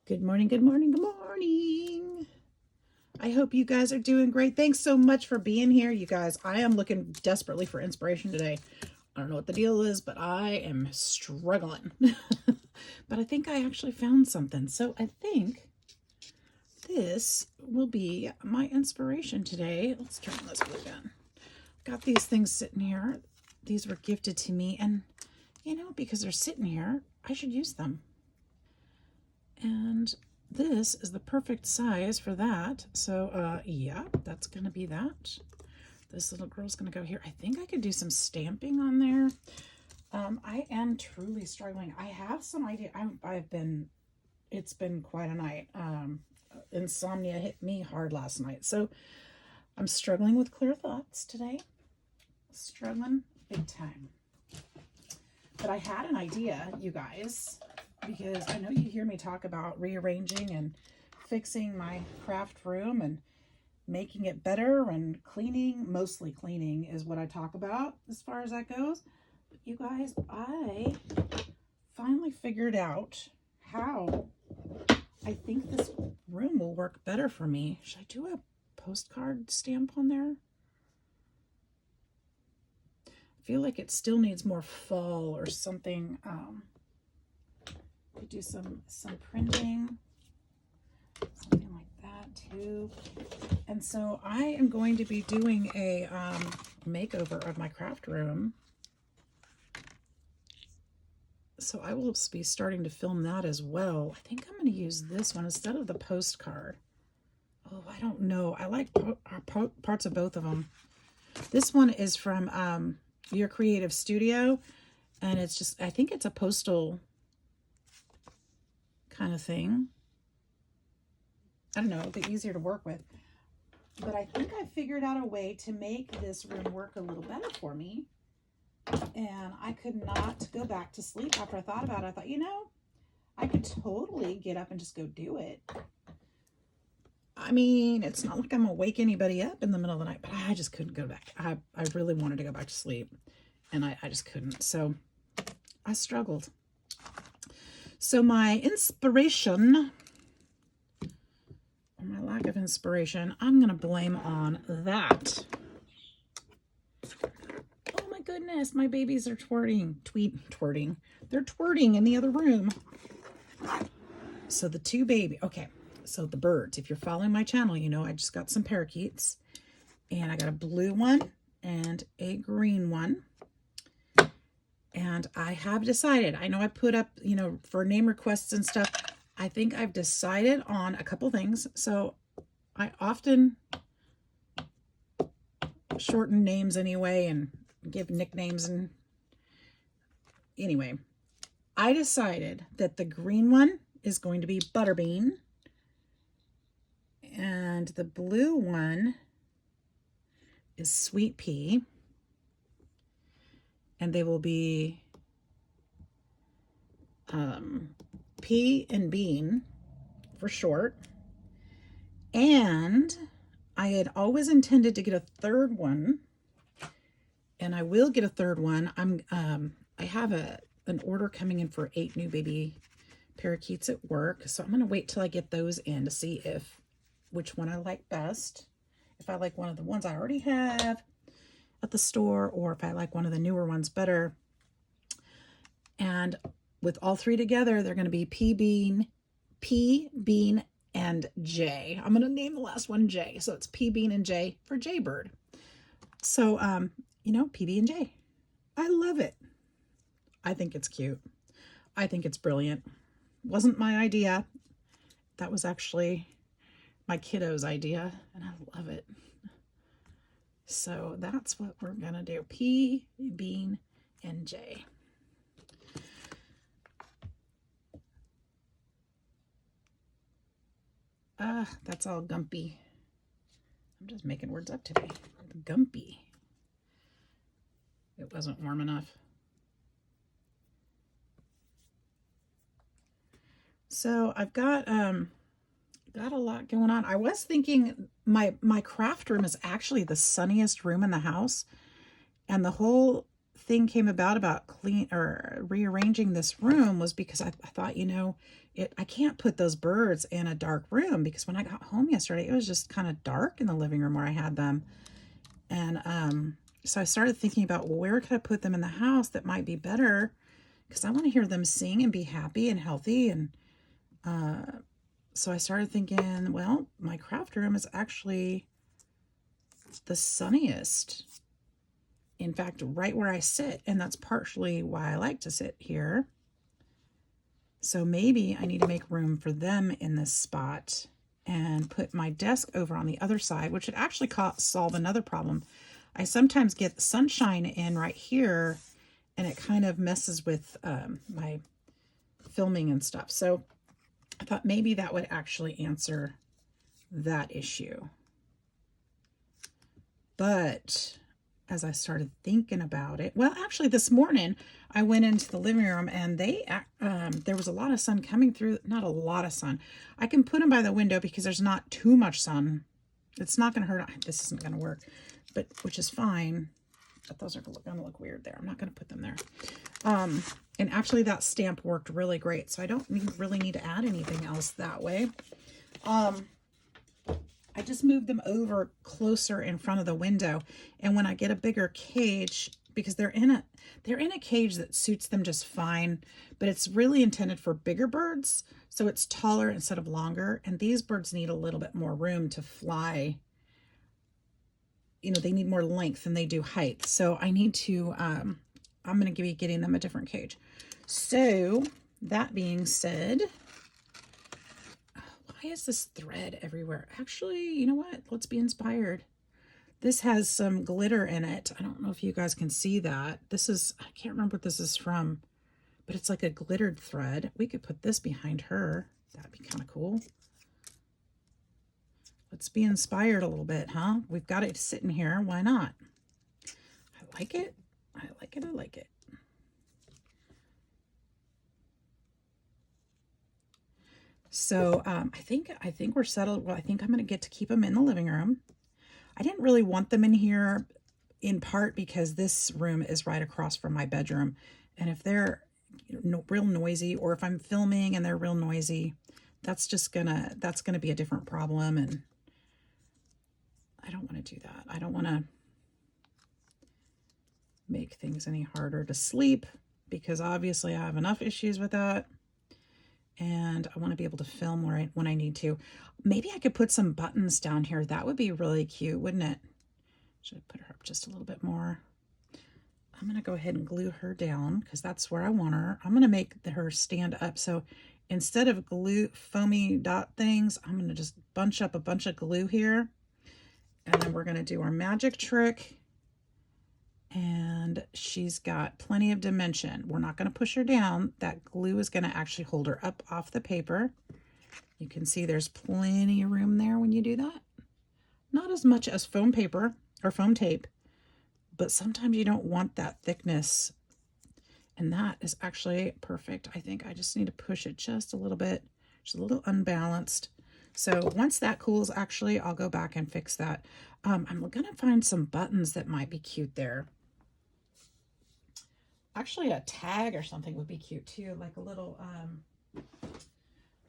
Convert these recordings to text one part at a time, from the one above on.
Good morning, good morning, good morning. I hope you guys are doing great. Thanks so much for being here, you guys. I am looking desperately for inspiration today. I don't know what the deal is, but I am struggling. But I think I actually found something. So I think this will be my inspiration today. Let's turn this blue down. Got these things sitting here. These were gifted to me, and because they're sitting here, I should use them. And this is the perfect size for that. So, yeah, that's going to be that. This little girl's going to go here. I think I could do some stamping on there. I am truly struggling. I have some idea. It's been quite a night. Insomnia hit me hard last night. So I'm struggling with clear thoughts today. Struggling big time. But I had an idea, you guys, because I know you hear me talk about rearranging and fixing my craft room and making it better and cleaning. Mostly cleaning is what I talk about as far as that goes. But you guys, I finally figured out how I think this room will work better for me. Should I do a postcard stamp on there? I feel like it still needs more fall or something. Could do some printing, something like that too. And so I am going to be doing a makeover of my craft room. So I will be starting to film that as well. I think I'm going to use this one instead of the postcard. Oh, I don't know. I like parts of both of them. This one is from Your Creative Studio, and it's just, I think it's a postal kind of thing. I don't know, it'd be easier to work with. But I think I figured out a way to make this room work a little better for me. And I could not go back to sleep after I thought about it. I thought, I could totally get up and just go do it. I mean, it's not like I'm gonna wake anybody up in the middle of the night, but I just couldn't go back. I really wanted to go back to sleep, and I just couldn't. So I struggled. So my inspiration, or my lack of inspiration, I'm going to blame on that. Oh my goodness, my babies are twerting. They're twerting in the other room. So the two so the birds, if you're following my channel, I just got some parakeets, and I got a blue one and a green one. And I have decided, I know I put up, for name requests and stuff, I think I've decided on a couple things. So I often shorten names anyway and give nicknames. And anyway, I decided that the green one is going to be Butterbean, and the blue one is Sweet Pea. And they will be Pea and Bean for short. And I had always intended to get a third one, and I will get a third one. I have an order coming in for 8 new baby parakeets at work, so I'm going to wait till I get those in to see which one I like best. If I like one of the ones I already have at the store, or if I like one of the newer ones better. And with all three together, they're going to be P, Bean, and J. I'm going to name the last one J. So it's P, Bean, and J for Jaybird. So, P, B, and J. I love it. I think it's cute. I think it's brilliant. Wasn't my idea. That was actually my kiddo's idea, and I love it. So that's what we're going to do. P, Bean, and J. That's all gumpy. I'm just making words up today. Gumpy. It wasn't warm enough. So I've got a lot going on. I was thinking my craft room is actually the sunniest room in the house, and the whole thing came about rearranging this room was because I thought, you know, I can't put those birds in a dark room, because when I got home yesterday, it was just kind of dark in the living room where I had them. And so I started thinking about, well, where could I put them in the house that might be better? Because I want to hear them sing and be happy and healthy. And so I started thinking, well, my craft room is actually the sunniest. In fact, right where I sit, and that's partially why I like to sit here. So maybe I need to make room for them in this spot and put my desk over on the other side, which would actually solve another problem. I sometimes get sunshine in right here, and it kind of messes with my filming and stuff. So I thought maybe that would actually answer that issue. But as I started thinking about it, well, actually this morning I went into the living room, and there was a lot of sun coming through. Not a lot of sun. I can put them by the window because there's not too much sun. It's not going to hurt. This isn't going to work, but which is fine. But those are going to look weird there. I'm not going to put them there. And actually that stamp worked really great, so I don't really need to add anything else that way. I just moved them over closer in front of the window, and when I get a bigger cage, because they're in a cage that suits them just fine, but it's really intended for bigger birds, so it's taller instead of longer, and these birds need a little bit more room to fly. You know, they need more length than they do height, so I need to I'm going to be getting them a different cage. So that being said, why is this thread everywhere? Actually, you know what? Let's be inspired. This has some glitter in it. I don't know if you guys can see that. This is, I can't remember what this is from, but it's like a glittered thread. We could put this behind her. That'd be kind of cool. Let's be inspired a little bit, huh? We've got it sitting here. Why not? I like it. I like it. I like it. So I think we're settled. Well, I think I'm going to get to keep them in the living room. I didn't really want them in here, in part because this room is right across from my bedroom. And if they're real noisy, or if I'm filming and they're real noisy, that's going to be a different problem. And I don't want to do that. I don't want to make things any harder to sleep, because obviously I have enough issues with that. And I want to be able to film when I need to. Maybe I could put some buttons down here. That would be really cute, wouldn't it? Should I put her up just a little bit more? I'm going to go ahead and glue her down, because that's where I want her. I'm going to make her stand up. So instead of foamy dot things, I'm going to just bunch up a bunch of glue here. And then we're going to do our magic trick. And she's got plenty of dimension. We're not going to push her down. That glue is going to actually hold her up off the paper. You can see there's plenty of room there when you do that. Not as much as foam paper or foam tape, but sometimes you don't want that thickness. And that is actually perfect. I think I just need to push it just a little bit. Just a little unbalanced. So once that cools, actually, I'll go back and fix that. I'm going to find some buttons that might be cute there. Actually, a tag or something would be cute too, like a little,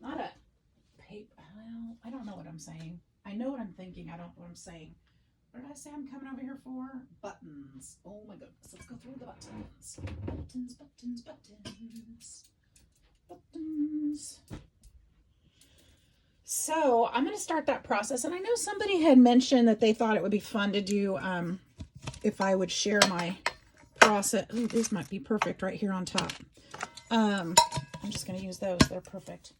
not a paper. Well, I don't know what I'm saying. I know what I'm thinking. I don't know what I'm saying. What did I say I'm coming over here for? Buttons. Oh my goodness. Let's go through the buttons. Buttons, buttons, buttons. Buttons. So I'm going to start that process. And I know somebody had mentioned that they thought it would be fun to do if I would share my process. Ooh, these might be perfect right here on top. I'm just going to use those. They're perfect.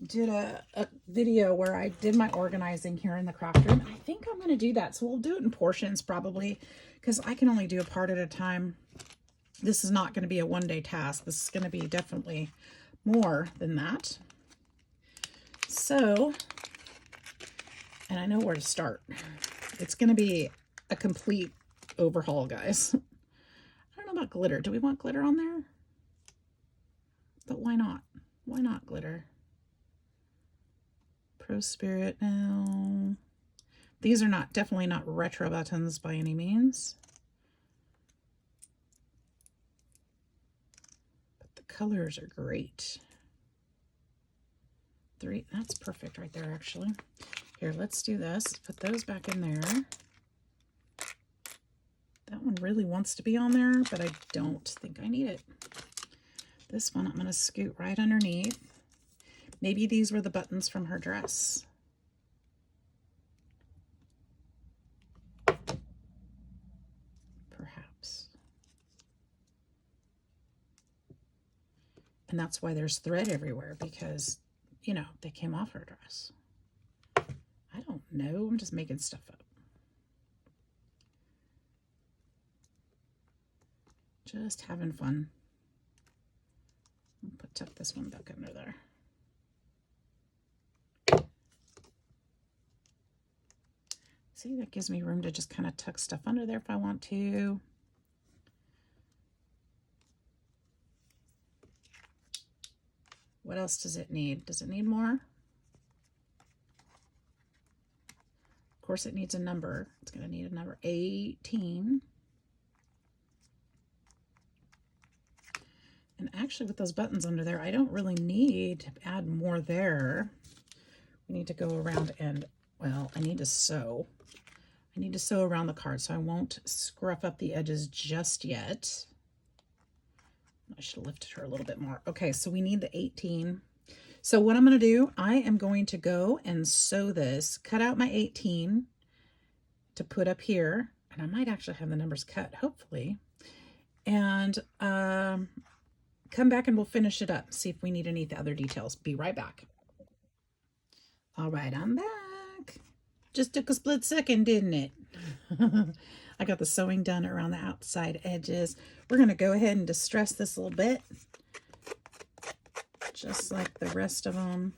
Did a video where I did my organizing here in the craft room. I think I'm going to do that. So we'll do it in portions probably, because I can only do a part at a time. This is not going to be a one-day task. This is going to be definitely more than that. So, and I know where to start. It's going to be a complete overhaul, guys. I don't know about glitter. Do we want glitter on there? But why not? Why not glitter? Pro Spirit now. These are definitely not retro buttons by any means. colors are great. 3, that's perfect right there, actually. Here, let's do this. Put those back in there. That one really wants to be on there, but I don't think I need it. This one I'm going to scoot right underneath. Maybe these were the buttons from her dress. Perhaps. And that's why there's thread everywhere, because, you know, they came off her dress. I don't know. I'm just making stuff up. Just having fun. I'll tuck this one back under there. See, that gives me room to just kind of tuck stuff under there if I want to. What else does it need? Does it need more? Of course, it needs a number. It's going to need a number 18. And actually, with those buttons under there, I don't really need to add more there. We need to go around and, well, I need to sew. I need to sew around the card, so I won't scruff up the edges just yet. I should have lifted her a little bit more. Okay, so we need the 18. So what I'm going to do, I am going to go and sew this, cut out my 18 to put up here, and I might actually have the numbers cut, hopefully, and come back and we'll finish it up, see if we need any other details. Be right back. All right, I'm back. Just took a split second, didn't it? I got the sewing done around the outside edges. We're going to go ahead and distress this a little bit, just like the rest of them.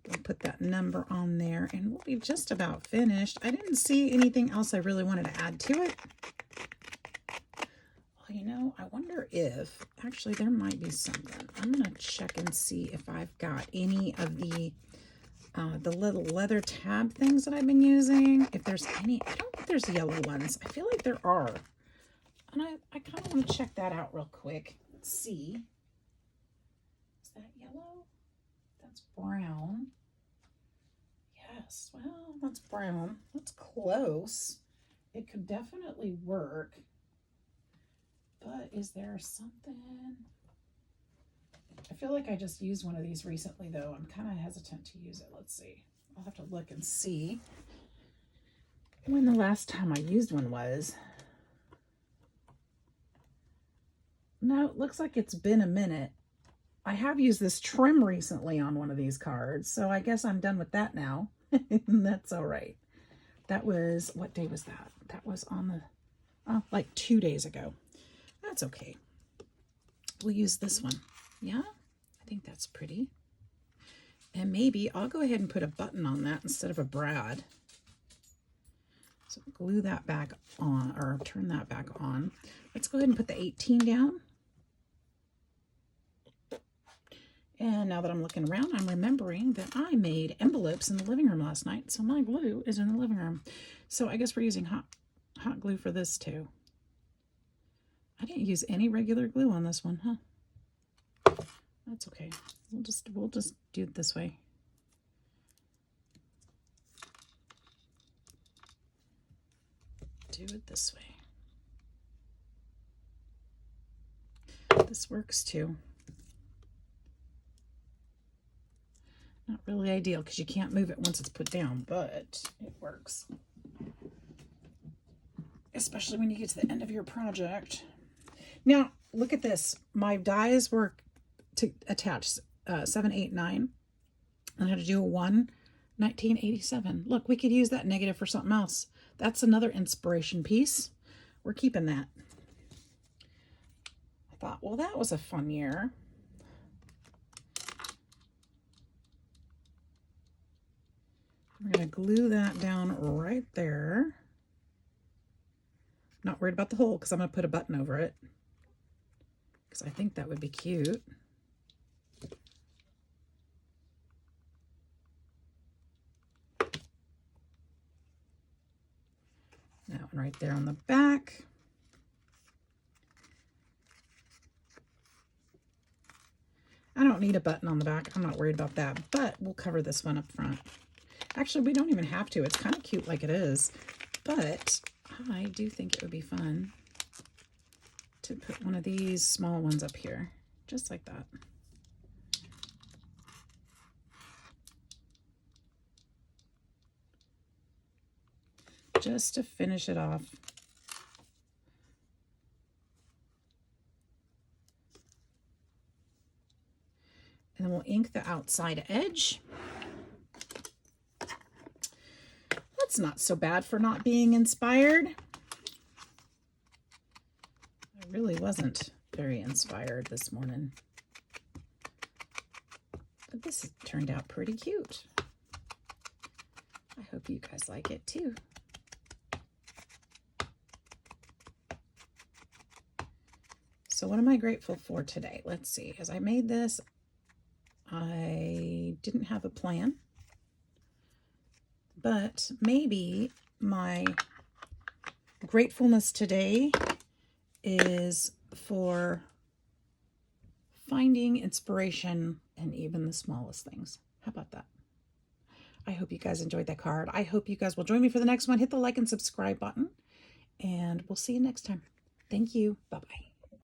We'll put that number on there, and we'll be just about finished. I didn't see anything else I really wanted to add to it. Well, you know, I wonder if, actually, there might be something. I'm going to check and see if I've got any of the little leather tab things that I've been using. If there's any, I don't think there's yellow ones. I feel like there are. And I kind of want to check that out real quick. Let's see. Is that yellow? That's brown. Yes, well, that's brown. That's close. It could definitely work. But is there something? I feel like I just used one of these recently, though. I'm kind of hesitant to use it. Let's see. I'll have to look and see when the last time I used one was. No, it looks like it's been a minute. I have used this trim recently on one of these cards, so I guess I'm done with that now. That's all right. That was, what day was that? That was on the, like 2 days ago. That's okay. We'll use this one. Yeah, I think that's pretty. And maybe I'll go ahead and put a button on that instead of a brad. So glue that back on, or turn that back on. Let's go ahead and put the 18 down. And now that I'm looking around, I'm remembering that I made envelopes in the living room last night, so my glue is in the living room. So I guess we're using hot glue for this too. I didn't use any regular glue on this one, huh? That's okay. We'll just do it this way. Do it this way. This works too. Not really ideal because you can't move it once it's put down, but it works. Especially when you get to the end of your project. Now, look at this. My dies were to attach 7, 8, 9. I had to do a 1, 1987. Look, we could use that negative for something else. That's another inspiration piece. We're keeping that. I thought, well, that was a fun year. We're going to glue that down right there. Not worried about the hole because I'm going to put a button over it, because I think that would be cute. That one right there on the back. don't need a button on the back. I'm not worried about that, but we'll cover this one up front. Actually, we don't even have to. It's kind of cute like it is, but I do think it would be fun to put one of these small ones up here, just like that. Just to finish it off. And then we'll ink the outside edge. That's not so bad for not being inspired. I really wasn't very inspired this morning. But this turned out pretty cute. I hope you guys like it too. So what am I grateful for today? Let's see. As I made this, I didn't have a plan, but maybe my gratefulness today is for finding inspiration in even the smallest things. How about that? I hope you guys enjoyed that card. I hope you guys will join me for the next one. Hit the like and subscribe button, and we'll see you next time. Thank you. Bye-bye.